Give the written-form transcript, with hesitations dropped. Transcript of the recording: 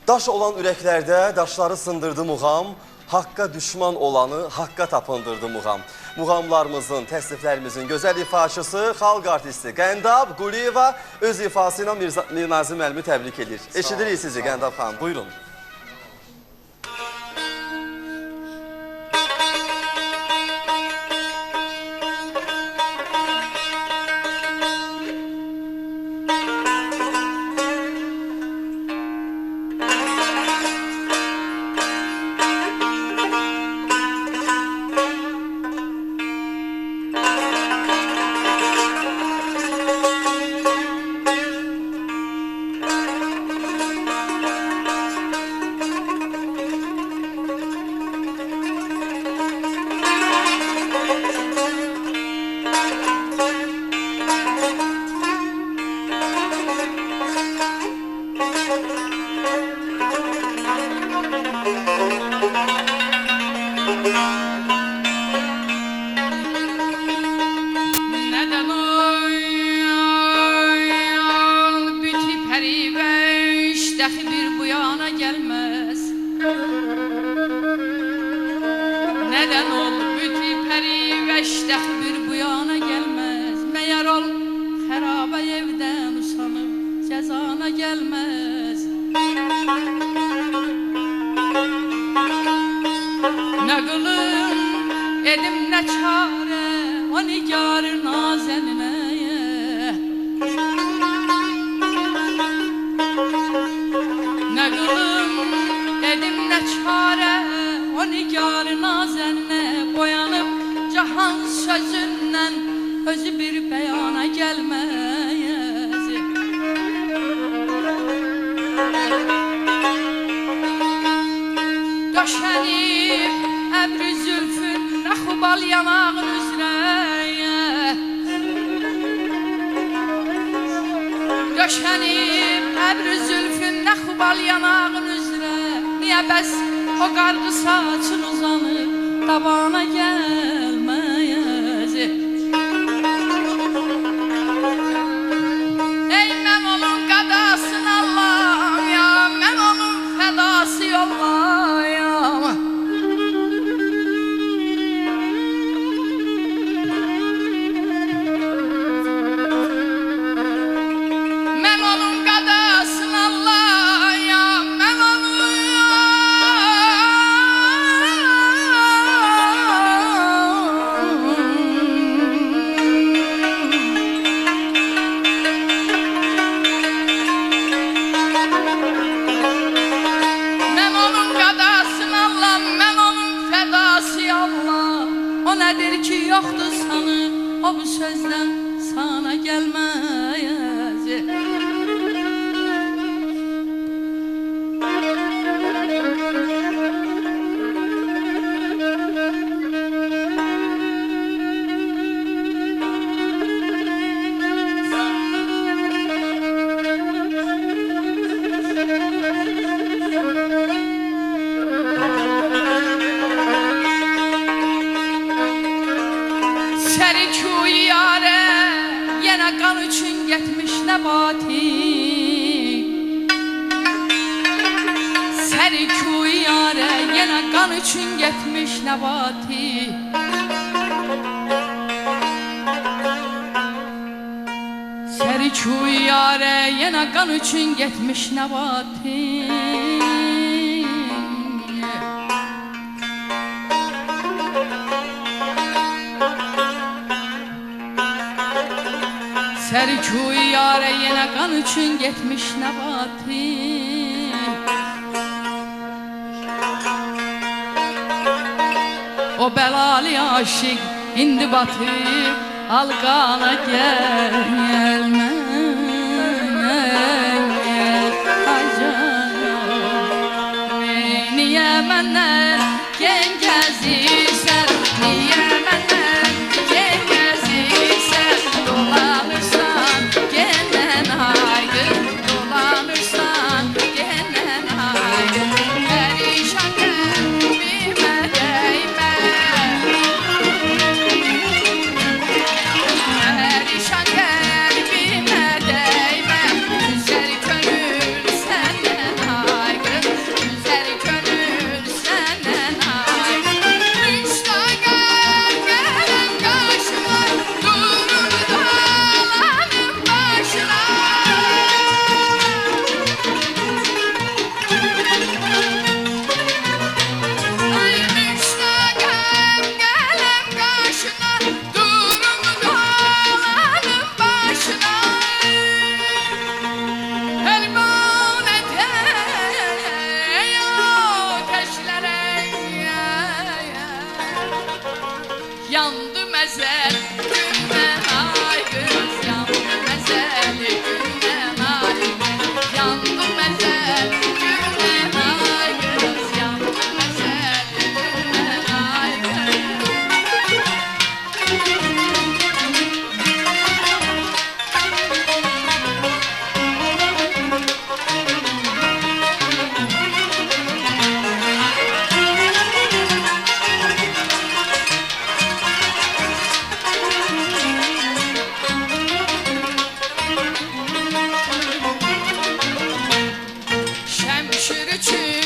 Daş olan ürəklərdə daşları sındırdı muğam, haqqa düşman olanı haqqa tapındırdı muğam. Muğamlarımızın, təsniflərimizin gözəl ifaçısı, xalq artisti Qəndab Quliyeva öz ifası ilə Mirnazim müəllimi təbrik edir. Eşidirik sizi Qəndab xanım, buyurun. Neden ol büti periveş dəxi bir bu yana gelmez. Meğer ol xərabə evdən usanıb cəzana gelmez. Ne qılım edim ne çare o nigar nazeninə. Ne qılım edim ne çare o nigar nazeninə. Boyanıb cahan sözündən özü bir beyana gelmez. Döşənib əbri zülfün nəxubal yanağın üzrə. Döşənib əbri zülfün nəxubal yanağın üzrə. Niyə bəs o qarğı saçın uzanıb tabana gelmez. Ey mən onun qadasın Allah'ım ya, mən onun fədası yollayam. Mən onun qadasın Allah ya, mən onun nedir ki yoktu sanı o bu sözden sana gelmez. Qan üçün getmiş nəbati Sərikuy yarə yenə qan üçün getmiş nəbati Sərikuy yarə yenə qan üçün getmiş nəbati Sərikuy yarə yenə qan üçün getmiş nəbati O bəlalı aşıq indi batıb alqana gəlmez. Ay canım niyə məndən gen gəzirsən, niyə məndən gen gəzirsən, dolanırsan genen haydi, dolanırsan genen haydi. Perişan qəlbimə dəymə, perişan qəlbimə dəymə. Güzel könül səndən ayrı, düşür üçün